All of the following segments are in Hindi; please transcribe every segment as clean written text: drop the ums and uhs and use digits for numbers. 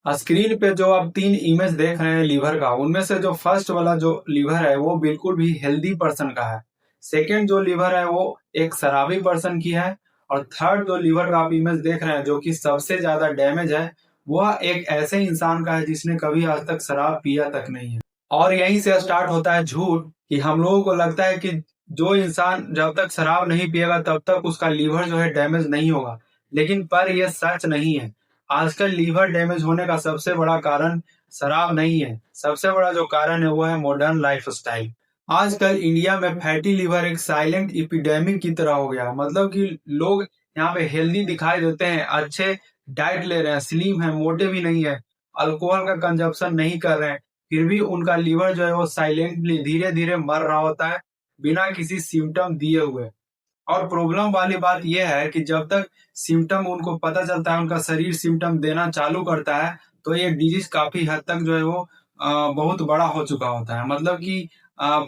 स्क्रीन पे जो आप 3 इमेज देख रहे हैं लीवर का, उनमें से जो फर्स्ट वाला जो लीवर है वो बिल्कुल भी हेल्दी पर्सन का है। सेकंड जो लीवर है वो एक शराबी पर्सन की है। और थर्ड जो लीवर का आप इमेज देख रहे हैं जो कि सबसे ज्यादा डैमेज है, वह एक ऐसे इंसान का है जिसने कभी आज तक शराब पिया तक नहीं है। और यहीं से स्टार्ट होता है झूठ, कि हम लोगों को लगता है कि जो इंसान जब तक शराब नहीं पिएगा तब तक उसका लीवर जो है डैमेज नहीं होगा। लेकिन पर यह सच नहीं है। आजकल लीवर डैमेज होने का सबसे बड़ा कारण शराब नहीं है। सबसे बड़ा जो कारण है वो है मॉडर्न लाइफस्टाइल। आजकल इंडिया में फैटी लीवर एक साइलेंट एपिडेमिक की तरह हो गया। मतलब कि लोग यहाँ पे हेल्दी दिखाई देते हैं, अच्छे डाइट ले रहे हैं, स्लिम है, मोटे भी नहीं है, अल्कोहल का कंजप्शन नहीं कर रहे हैं, फिर भी उनका लीवर जो है वो साइलेंटली धीरे धीरे मर रहा होता है, बिना किसी सिम्टम दिए हुए। और प्रॉब्लम वाली बात यह है कि जब तक सिम्टम उनको पता चलता है, उनका शरीर सिम्टम देना चालू करता है, तो ये डिजीज काफी हद तक जो है वो बहुत बड़ा हो चुका होता है। मतलब कि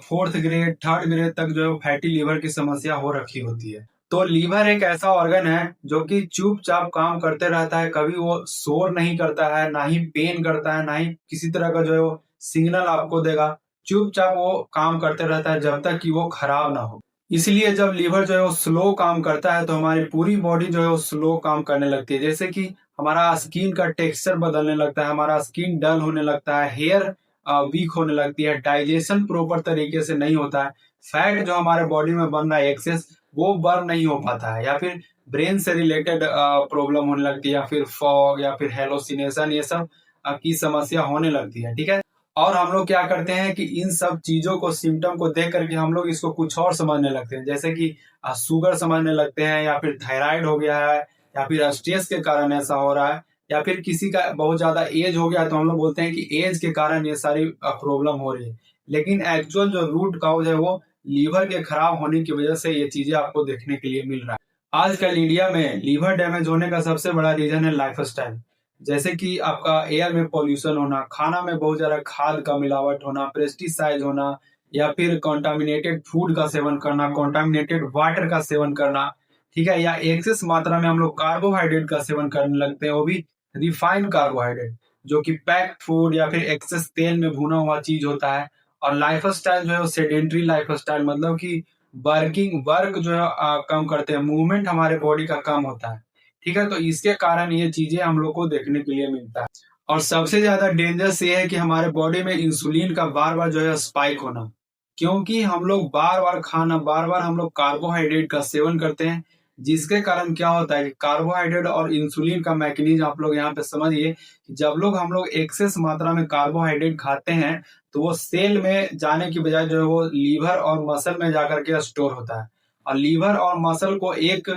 फोर्थ ग्रेड, थर्ड ग्रेड तक जो है फैटी लीवर की समस्या हो रखी होती है। तो लीवर एक ऐसा ऑर्गन है जो कि चुपचाप काम करते रहता है। कभी वो शोर नहीं करता है, ना ही पेन करता है, ना ही किसी तरह का जो है वो सिग्नल आपको देगा। चुपचाप वो काम करते रहता है जब तक कि वो खराब ना हो। इसलिए जब लीवर जो है वो स्लो काम करता है तो हमारी पूरी बॉडी जो है वो स्लो काम करने लगती है। जैसे कि हमारा स्किन का टेक्सचर बदलने लगता है, हमारा स्किन डल होने लगता है, हेयर वीक होने लगती है, डाइजेशन प्रॉपर तरीके से नहीं होता है, फैट जो हमारे बॉडी में बन रहा है एक्सेस, वो बर्न नहीं हो पाता है, या फिर ब्रेन से रिलेटेड प्रॉब्लम होने लगती है, या फिर फॉग, या फिर हेलोसिनेशन, ये सब की समस्या होने लगती है। ठीक है। और हम लोग क्या करते हैं कि इन सब चीजों को, सिम्टम को देख करके हम लोग इसको कुछ और समझने लगते हैं। जैसे कि शुगर समझने लगते हैं, या फिर थायराइड हो गया है, या फिर स्ट्रेस के कारण ऐसा हो रहा है, या फिर किसी का बहुत ज्यादा एज हो गया है तो हम लोग बोलते हैं कि एज के कारण ये सारी प्रॉब्लम हो रही है। लेकिन एक्चुअल जो रूट काउज है वो लीवर के खराब होने की वजह से ये चीजें आपको देखने के लिए मिल रहा है। आजकल इंडिया में लीवर डैमेज होने का सबसे बड़ा रीजन है लाइफस्टाइल। जैसे कि आपका एयर में पॉल्यूशन होना, खाना में बहुत ज्यादा खाद का मिलावट होना, पेस्टिसाइड होना, या फिर कॉन्टामिनेटेड फूड का सेवन करना, कॉन्टामिनेटेड वाटर का सेवन करना, ठीक है, या एक्सेस मात्रा में हम लोग कार्बोहाइड्रेट का सेवन करने लगते हैं, वो भी रिफाइंड कार्बोहाइड्रेट, जो कि पैक्ड फूड या फिर एक्सेस तेल में भुना हुआ चीज होता है। और लाइफस्टाइल जो है वो सेडेंट्री लाइफस्टाइल, मतलब कि वर्क जो है कम करते हैं, मूवमेंट हमारे बॉडी का कम होता है। ठीक है। तो इसके कारण ये चीजें हम लोग को देखने के लिए मिलता है। और सबसे ज्यादा डेंजरस ये है कि हमारे बॉडी में इंसुलिन का बार बार जो है स्पाइक होना, क्योंकि हम लोग बार बार खाना, बार बार हम लोग कार्बोहाइड्रेट का सेवन करते हैं, जिसके कारण क्या होता है कि कार्बोहाइड्रेट और इंसुलिन का मैकेनिज्म आप लोग यहाँ पे समझिए कि जब हम लोग एक्सेस मात्रा में कार्बोहाइड्रेट खाते हैं तो वो सेल में जाने की बजाय जो है वो लीवर और मसल में जाकर के स्टोर होता है। और लीवर और मसल को एक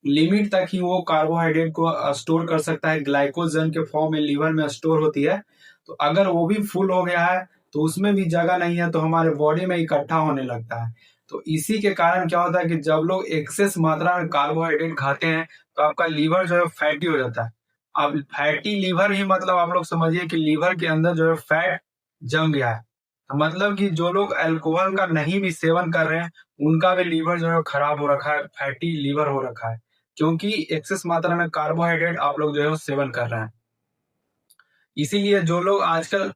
लिमिट तक ही वो कार्बोहाइड्रेट को स्टोर कर सकता है, ग्लाइकोजन के फॉर्म में लीवर में स्टोर होती है। तो अगर वो भी फुल हो गया है तो उसमें भी जगह नहीं है, तो हमारे बॉडी में इकट्ठा होने लगता है। तो इसी के कारण क्या होता है कि जब लोग एक्सेस मात्रा में कार्बोहाइड्रेट खाते हैं तो आपका लीवर जो है फैटी हो जाता है। अब फैटी लीवर ही मतलब आप लोग समझिए कि लीवर के अंदर जो है फैट जम गया है। तो मतलब कि जो लोग अल्कोहल का नहीं भी सेवन कर रहे हैं उनका भी लीवर जो है खराब हो रखा है, फैटी लीवर हो रखा है, क्योंकि एक्सेस मात्रा में कार्बोहाइड्रेट आप लोग जो है वो सेवन कर रहे हैं। इसीलिए जो लोग आजकल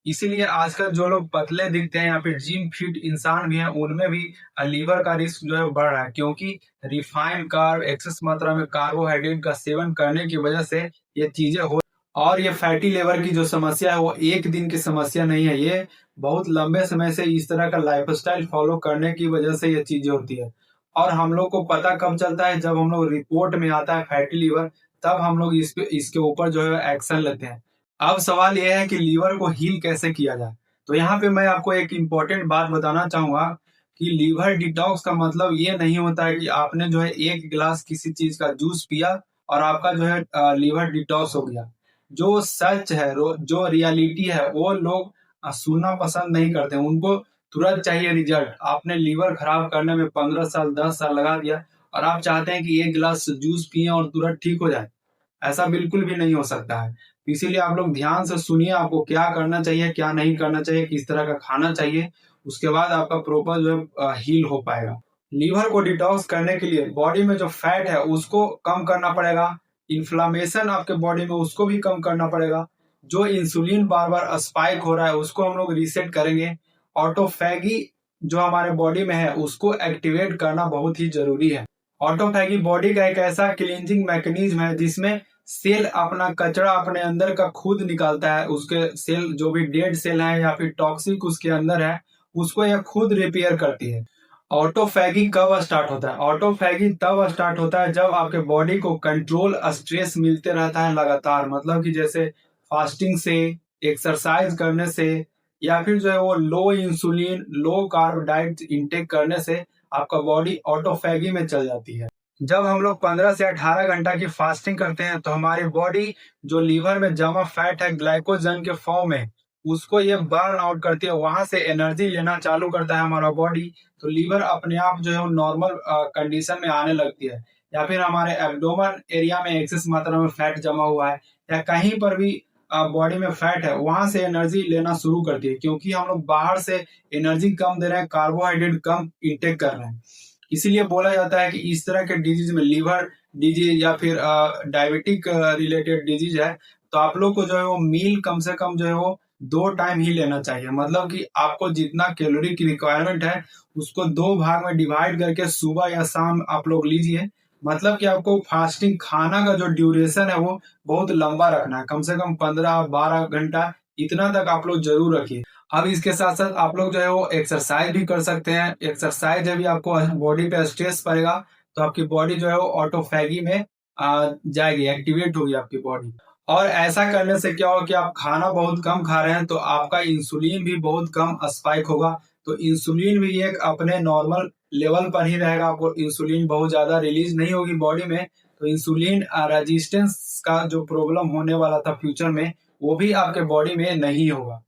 इसीलिए आजकल जो लोग पतले दिखते हैं या फिर जिम फिट इंसान भी हैं, उनमें भी लीवर का रिस्क जो है बढ़ रहा है, क्योंकि रिफाइंड कार्ब, एक्सेस मात्रा में कार्बोहाइड्रेट का सेवन करने की वजह से ये चीजें हो। और ये फैटी लिवर की जो समस्या है वो एक दिन की समस्या नहीं है, ये बहुत लंबे समय से इस तरह का लाइफस्टाइल फॉलो करने की वजह से ये चीजें होती है। और हम लोग को पता कब चलता है, जब हम लोग रिपोर्ट में आता है फैटी लिवर, तब हम लोग इसके ऊपर जो है एक्शन लेते हैं। अब सवाल यह है कि लीवर को हील कैसे किया जाए। तो यहाँ पे मैं आपको एक इम्पोर्टेंट बात बताना चाहूंगा कि लीवर डिटॉक्स का मतलब ये नहीं होता है कि आपने जो है एक गिलास किसी चीज का जूस पिया और आपका जो है लीवर डिटॉक्स हो गया। जो सच है, जो रियलिटी है, वो लोग सुनना पसंद नहीं करते। उनको तुरंत चाहिए रिजल्ट। आपने लीवर खराब करने में 15 साल 10 साल लगा दिया और आप चाहते हैं कि एक गिलास जूस पिए और तुरंत ठीक हो जाए। ऐसा बिल्कुल भी नहीं हो सकता है। इसीलिए आप लोग ध्यान से सुनिए, आपको क्या करना चाहिए, क्या नहीं करना चाहिए, किस तरह का खाना चाहिए, उसके बाद आपका प्रॉपर जो है हील हो पाएगा। लीवर को डिटॉक्स करने के लिए बॉडी में जो फैट है उसको कम करना पड़ेगा, इन्फ्लामेशन आपके बॉडी में उसको भी कम करना पड़ेगा, जो इंसुलिन बार बार स्पाइक हो रहा है उसको हम लोग रीसेट करेंगे। ऑटोफैगी जो हमारे बॉडी में है उसको एक्टिवेट करना बहुत ही जरूरी है। ऑटोफैगी बॉडी का एक ऐसा क्लींजिंग मैकेनिज्म है जिसमें सेल अपना कचरा अपने अंदर का खुद निकालता है। उसके सेल जो भी डेड सेल है या फिर टॉक्सिक उसके अंदर है उसको यह खुद रिपेयर करती है। ऑटोफैगी कब स्टार्ट होता है? ऑटोफैगी तब स्टार्ट होता है जब आपके बॉडी को कंट्रोल स्ट्रेस मिलते रहता है लगातार, मतलब कि जैसे फास्टिंग से, एक्सरसाइज करने से, या फिर जो है वो low insulin low carb diet intake करने से आपका बॉडी ऑटोफैगी में चल जाती है। जब हम लोग 15 से 18 घंटा की फास्टिंग करते हैं तो हमारी बॉडी जो लीवर में जमा फैट है ग्लाइकोजन के फॉर्म में उसको ये बर्न आउट करती है, वहां से एनर्जी लेना चालू करता है हमारा बॉडी। तो लीवर अपने आप जो है नॉर्मल कंडीशन में आने लगती है। या फिर हमारे एब्डोमेन एरिया में एक्सेस मात्रा में फैट जमा हुआ है या कहीं पर भी बॉडी में फैट है वहां से एनर्जी लेना शुरू करती है, क्योंकि हम लोग बाहर से एनर्जी कम दे रहे हैं, कार्बोहाइड्रेट कम इंटेक कर रहे हैं। इसीलिए बोला जाता है कि इस तरह के डिजीज में, लीवर डिजीज या फिर डायबिटिक रिलेटेड डिजीज है, तो आप लोग को जो है वो मील कम से कम जो है वो 2 टाइम ही लेना चाहिए। मतलब कि आपको जितना कैलोरी की रिक्वायरमेंट है उसको 2 भाग में डिवाइड करके सुबह या शाम आप लोग लीजिए। मतलब कि आपको फास्टिंग खाना का जो ड्यूरेशन है वो बहुत लंबा रखना है, कम से कम 15-12 घंटा इतना तक आप लोग जरूर रखिए। अब इसके साथ साथ आप लोग जो है वो एक्सरसाइज भी कर सकते हैं। एक्सरसाइज जब भी आपको बॉडी पे स्ट्रेस पड़ेगा तो आपकी बॉडी जो है वो ऑटोफैगी में जाएगी, एक्टिवेट होगी आपकी बॉडी। और ऐसा करने से क्या होगा कि आप खाना बहुत कम खा रहे हैं तो आपका इंसुलिन भी बहुत कम स्पाइक होगा। तो इंसुलिन भी एक अपने नॉर्मल लेवल पर ही रहेगा, आपको इंसुलिन बहुत ज्यादा रिलीज नहीं होगी बॉडी में। तो इंसुलिन रेजिस्टेंस का जो प्रॉब्लम होने वाला था फ्यूचर में वो भी आपके बॉडी में नहीं होगा।